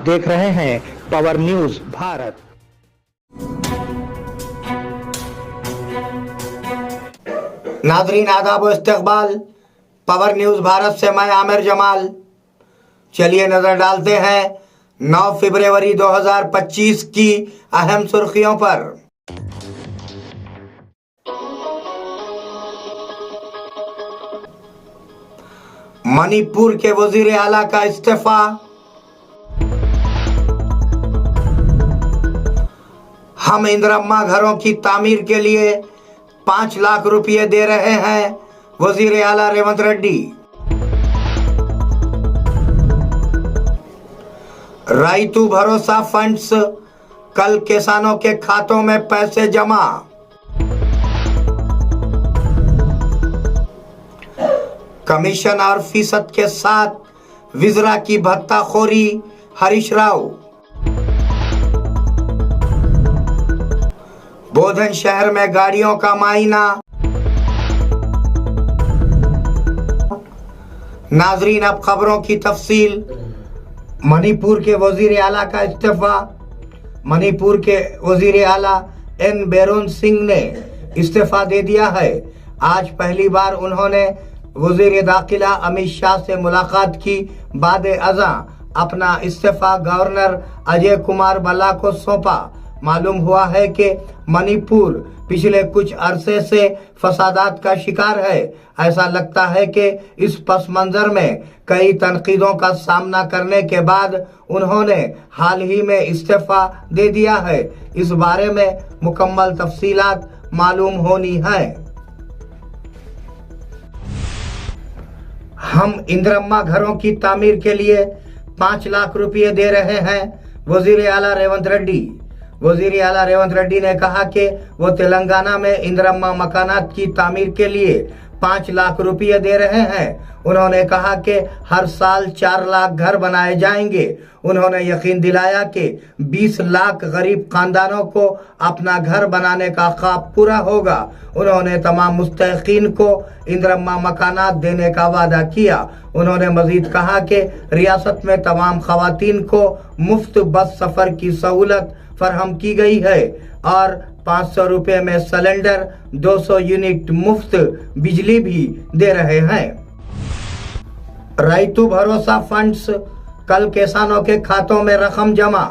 देख रहे हैं पावर न्यूज भारत। नाजरीन आदाब व इस्तकबाल, पावर न्यूज भारत से मैं आमिर जमाल। चलिए नजर डालते हैं 9 फरवरी 2025 की अहम सुर्खियों पर। मणिपुर के वजीर आला का इस्तीफा। हम इंदिरम्मा घरों की तामीर के लिए 5 लाख रुपए दे रहे हैं, वजीर आला रेवंत रेड्डी। राइतु भरोसा फंड्स, कल किसानों के खातों में पैसे जमा। कमीशन और फीसद के साथ विजरा की भत्ताखोरी, हरीश राव। बोधन शहर में गाड़ियों का मायना। नाजरीन अब खबरों की तफसील। मणिपुर के वजीर आला का इस्तीफा। मणिपुर के वजीर आला एन बेरोन सिंह ने इस्तीफा दे दिया है। आज पहली बार उन्होंने वजीर दाखिला अमित शाह से मुलाकात की। बाद अज़ां अपना इस्तीफा गवर्नर अजय कुमार भल्ला को सौंपा। मालूम हुआ है कि मणिपुर पिछले कुछ अरसे से फसादात का शिकार है। ऐसा लगता है कि इस पस मंजर में कई तनकीदों का सामना करने के बाद उन्होंने हाल ही में इस्तीफा दे दिया है। इस बारे में मुकम्मल तफसीलात मालूम होनी है। हम इंदिरम्मा घरों की तामीर के लिए 5 लाख रुपए दे रहे हैं, वजीर आला रेवंत रेड्डी। वजीर आला रेवंत रेड्डी ने कहा कि वो तेलंगाना में इंदिरम्मा मकानात की तामीर के लिए 5 लाख रुपए दे रहे हैं। उन्होंने कहा कि हर साल 4 लाख घर बनाए जाएंगे। उन्होंने यकीन दिलाया कि 20 लाख गरीब खानदानों को अपना घर बनाने का ख्वाब पूरा होगा। उन्होंने तमाम मुस्तहिकीन को इंदिरम्मा मकानात देने का वादा किया। उन्होंने मजीद कहा कि रियासत में तमाम खवातीन को मुफ्त बस सफर की सहूलत फराहम की गई है और 500 रुपए में सिलेंडर, 200 यूनिट मुफ्त बिजली भी दे रहे हैं। राइतु भरोसा फंड्स, कल किसानों के खातों में रकम जमा।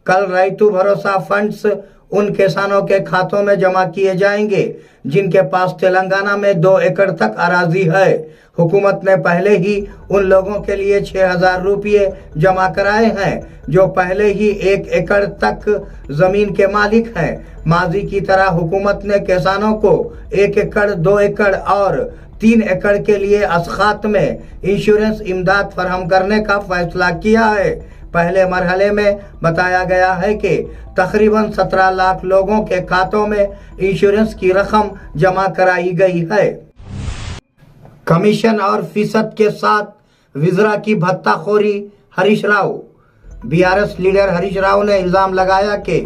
कल राइतु भरोसा फंड्स उन किसानों के खातों में जमा किए जाएंगे जिनके पास तेलंगाना में 2 एकड़ तक अराजी है। हुकूमत ने पहले ही उन लोगों के लिए 6,000 रुपये जमा कराए हैं जो पहले ही 1 एकड़ तक जमीन के मालिक हैं। माजी की तरह हुकूमत ने किसानों को 1 एकड़, 2 एकड़ और 3 एकड़ के लिए असखात में इंश्योरेंस इमदाद फराहम करने का फैसला किया है। पहले मरहले में बताया गया है कि तकरीबन 17 लाख लोगों के खातों में इंश्योरेंस की रकम जमा कराई गई है। कमीशन और फीसद के साथ विजरा की भत्ताखोरी, हरीश राव। बीआरएस लीडर हरीश राव ने इल्जाम लगाया कि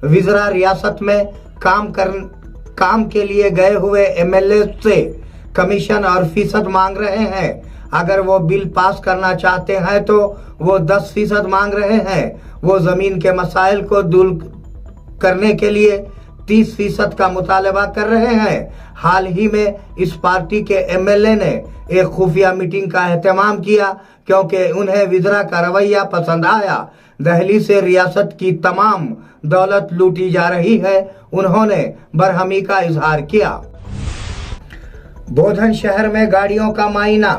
विजरा रियासत में काम के लिए गए हुए एमएलए से कमीशन और फीसद मांग रहे हैं। अगर वो बिल पास करना चाहते हैं तो वो 10% मांग रहे हैं। वो जमीन के मसाइल को दूर करने के लिए 30% का मुतालबा कर रहे हैं। हाल ही में इस पार्टी के एमएलए ने एक खुफिया मीटिंग का एहतमाम किया क्योंकि उन्हें विजरा का रवैया पसंद आया। दिल्ली से रियासत की तमाम दौलत लूटी जा रही है, उन्होंने बरहमी का इजहार किया। बोधन शहर में गाड़ियों का मायना।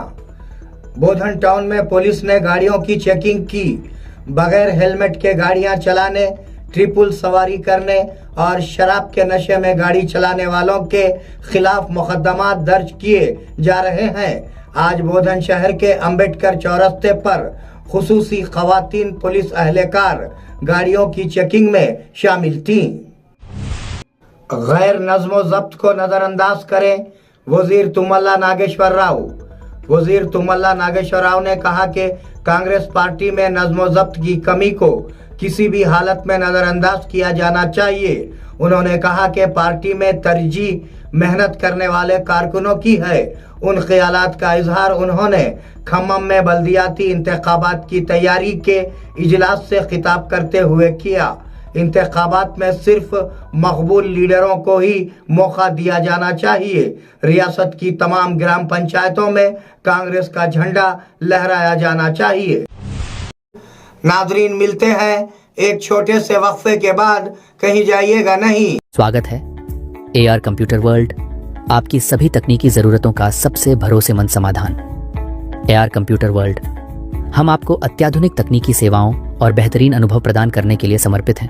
बोधन टाउन में पुलिस ने गाड़ियों की चेकिंग की। बगैर हेलमेट के गाड़ियां चलाने, ट्रिपल सवारी करने और शराब के नशे में गाड़ी चलाने वालों के खिलाफ मुकदमा दर्ज किए जा रहे हैं। आज बोधन शहर के अंबेडकर चौरस्ते पर खुसूसी खवातीन पुलिस अहलकार गाड़ियों की चेकिंग में शामिल थीं। गैर नज़्म ज़ब्त को नजरअंदाज करें, वजीर तुम्मला नागेश्वर राव। वजीर तुम्मला नागेश्वर राव ने कहा कि कांग्रेस पार्टी में नज़्म ज़ब्त की कमी को किसी भी हालत में नजरअंदाज किया जाना चाहिए। उन्होंने कहा कि पार्टी में तरजीह मेहनत करने वाले कारकुनों की है। उन ख्यालात का इजहार उन्होंने खम्मम में बल्दियाती इंतखाबात की तैयारी के इजलास से खिताब करते हुए किया। इंतखाबात में सिर्फ मकबूल लीडरों को ही मौका दिया जाना चाहिए। रियासत की तमाम ग्राम पंचायतों में कांग्रेस का झंडा लहराया जाना चाहिए। नाजरीन, मिलते हैं एक छोटे से वक्फे के बाद, कहीं जाइएगा नहीं। स्वागत है AR कंप्यूटर वर्ल्ड, आपकी सभी तकनीकी जरूरतों का सबसे भरोसेमंद समाधान। AR कंप्यूटर वर्ल्ड, हम आपको अत्याधुनिक तकनीकी सेवाओं और बेहतरीन अनुभव प्रदान करने के लिए समर्पित हैं।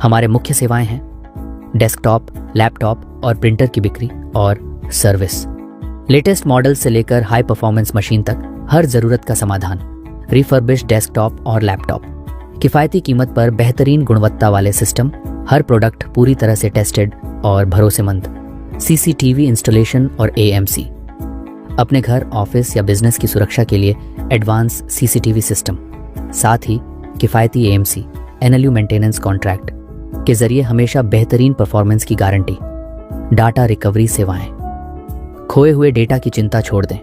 हमारे मुख्य सेवाएं हैं डेस्कटॉप, लैपटॉप और प्रिंटर की बिक्री और सर्विस। लेटेस्ट मॉडल से लेकर हाई परफॉर्मेंस मशीन तक हर जरूरत का समाधान। रिफर्बिश्ड डेस्कटॉप और लैपटॉप, किफ़ायती कीमत पर बेहतरीन गुणवत्ता वाले सिस्टम, हर प्रोडक्ट पूरी तरह से टेस्टेड और भरोसेमंद। CCTV इंस्टॉलेशन और AMC, अपने घर, ऑफिस या बिजनेस की सुरक्षा के लिए एडवांस CCTV सिस्टम, साथ ही किफ़ायती AMC NLU मेंटेनेंस कॉन्ट्रैक्ट के जरिए हमेशा बेहतरीन परफॉर्मेंस की गारंटी। डाटा रिकवरी सेवाएं, खोए हुए डेटा की चिंता छोड़ दें।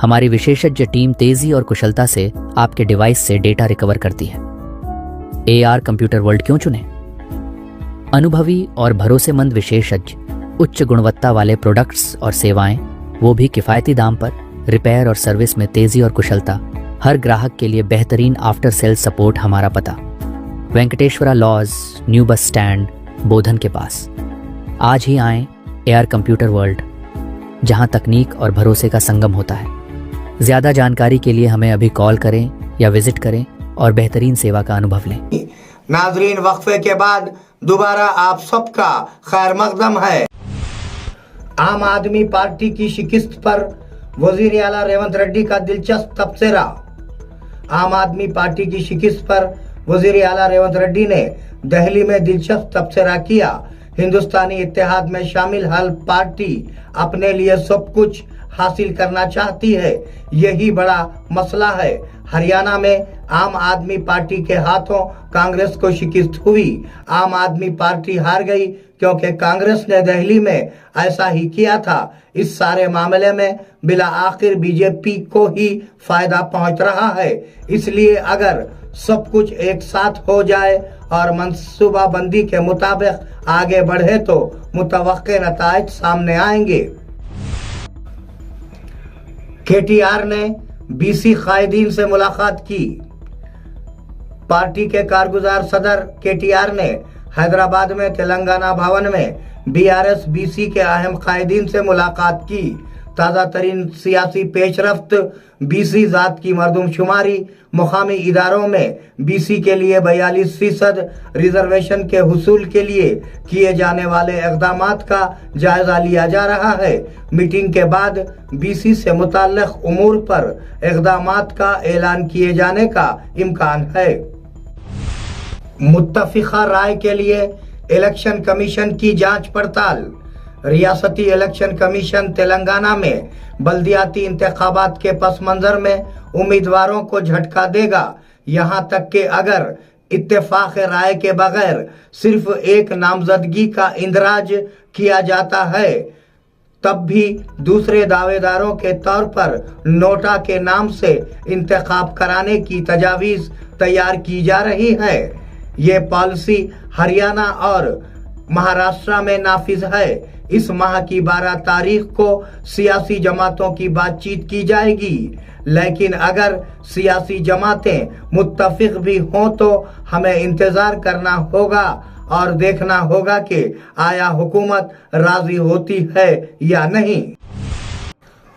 हमारी विशेषज्ञ टीम तेजी और कुशलता से आपके डिवाइस से डेटा रिकवर करती है। AR कंप्यूटर वर्ल्ड क्यों चुने? अनुभवी और भरोसेमंद विशेषज्ञ, उच्च गुणवत्ता वाले प्रोडक्ट्स और सेवाएं, वो भी किफ़ायती दाम पर। रिपेयर और सर्विस में तेजी और कुशलता। हर ग्राहक के लिए बेहतरीन आफ्टर सेल सपोर्ट। हमारा पता Venkateshwara lodge, new bus stand, Bodhan के पास। आज ही आएं AR कंप्यूटर वर्ल्ड, जहां तकनीक और भरोसे का संगम होता है। ज्यादा जानकारी के लिए हमें अभी कॉल करें या विजिट करें और बेहतरीन सेवा का अनुभव लें। नाजरीन, वक्फे के बाद दोबारा आप सबका खैर मकदम है। आम आदमी पार्टी की शिकस्त पर वजीर आला रेवंत रेड्डी का दिलचस्प तबसरा। आम आदमी पार्टी की शिकस्त पर वजीर आला रेवंत रेड्डी ने दिल्ली में दिलचस्प तबसरा किया। हिंदुस्तानी इत्तेहाद में शामिल हर पार्टी अपने लिए सब कुछ हासिल करना चाहती है, यही बड़ा मसला है। हरियाणा में आम आदमी पार्टी के हाथों कांग्रेस को शिकस्त हुई। आम आदमी पार्टी हार गई क्योंकि कांग्रेस ने दिल्ली में ऐसा ही किया था। इस सारे मामले में बिला आखिर बीजेपी को ही फायदा पहुंच रहा है। इसलिए अगर सब कुछ एक साथ हो जाए और मंसूबाबंदी के मुताबिक आगे बढ़े तो मुतवक्के नताइज सामने आएंगे। KTR ने BC कायदीन से मुलाकात की। पार्टी के कारगुजार सदर KTR ने हैदराबाद में तेलंगाना भवन में BRS BC के अहम कायदीन से मुलाकात की। ताज़ा तरीन सियासी पेशरफ्त, BC जात की मरदमशुमारी, मुकामी इदारों में BC के लिए 42% रिजर्वेशन के हुसूल के लिए किए जाने वाले इक़दामात का जायजा लिया जा रहा है। मीटिंग के बाद BC से मुताल्लिक़ उमूर पर इक़दामात का ऐलान किए जाने का इम्कान है। मुत्तफ़िक़ा राय के लिए इलेक्शन कमीशन की जांच पड़ताल। रियासती इलेक्शन कमीशन तेलंगाना में बल्दियाती इंतखाबात के पस मंजर में उम्मीदवारों को झटका देगा। यहां तक कि अगर इत्तेफाक राय के बगैर सिर्फ एक नामजदगी का इंदराज किया जाता है, तब भी दूसरे दावेदारों के तौर पर नोटा के नाम से इंतखाब कराने की तजावीज़ तैयार की जा रही है। ये पॉलिसी हरियाणा और महाराष्ट्र में नाफिज है। इस माह की 12 तारीख को सियासी जमातों की बातचीत की जाएगी, लेकिन अगर सियासी जमातें मुत्तफिक भी हों तो हमें इंतजार करना होगा और देखना होगा कि आया हुकूमत राजी होती है या नहीं।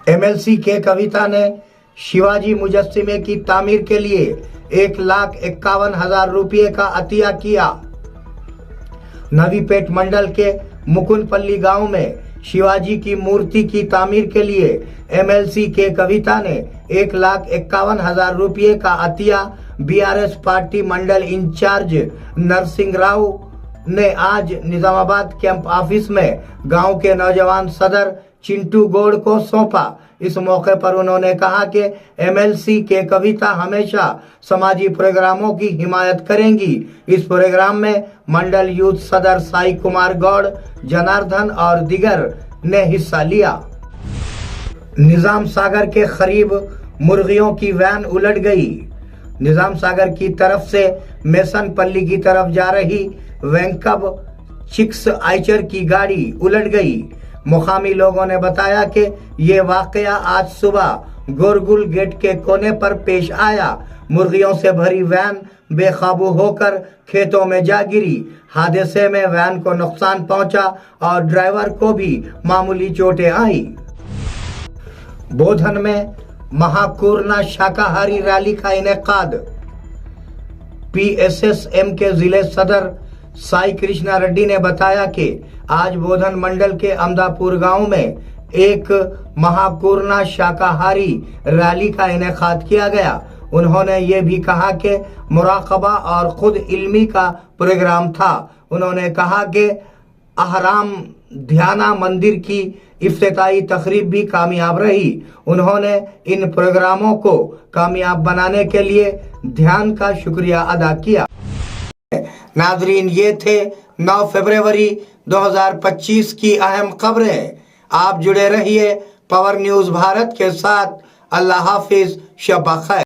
MLC के कविता ने शिवाजी मुजस्सिमे की तामीर के लिए 1,51,000 रुपये का अतिया किया। नवीपेट मंडल के मुकुंदपल्ली गांव में शिवाजी की मूर्ति की तामीर के लिए MLC के कविता ने 1,51,000 रुपये का अतिया BRS पार्टी मंडल इंचार्ज नरसिंह राव ने आज निजामाबाद कैंप ऑफिस में गांव के नौजवान सदर चिंटू गौड़ को सौंपा। इस मौके पर उन्होंने कहा कि MLC के कविता हमेशा समाजी प्रोग्रामों की हिमायत करेंगी। इस प्रोग्राम में मंडल यूथ सदर साई कुमार गौड़, जनार्दन और दिगर ने हिस्सा लिया। निजाम सागर के करीब मुर्गियों की वैन उलट गई। निजाम सागर की तरफ से मेसनपल्ली की तरफ जा रही वेंकब चिक्स आइचर की गाड़ी उलट गई। मुकामी लोगों ने बताया कि ये वाकया आज सुबह गोरगुल गेट के कोने पर पेश आया। मुर्गियों से भरी वैन बेकाबू होकर खेतों में जा गिरी। हादसे में वैन को नुकसान पहुंचा और ड्राइवर को भी मामूली चोटें आई। बोधन में महाकूर्णा शाकाहारी रैली का इनेकाद। पीएसएसएम के जिले सदर साई कृष्णा रेड्डी ने बताया कि आज बोधन मंडल के अमदापुर गांव में एक महाकूर्णा शाकाहारी रैली का इनेकाद किया गया। उन्होंने ये भी कहा कि मुराकबा और खुद इल्मी का प्रोग्राम था। उन्होंने कहा कि अहराम ध्याना मंदिर की इफ्तिताई तकरीब भी कामयाब रही। उन्होंने इन प्रोग्रामों को कामयाब बनाने के लिए ध्यान का शुक्रिया अदा किया। नाजरीन, ये थे 9 फरवरी 2025 की अहम खबरें। आप जुड़े रहिए पावर न्यूज भारत के साथ। अल्लाह हाफिज, शब खैर।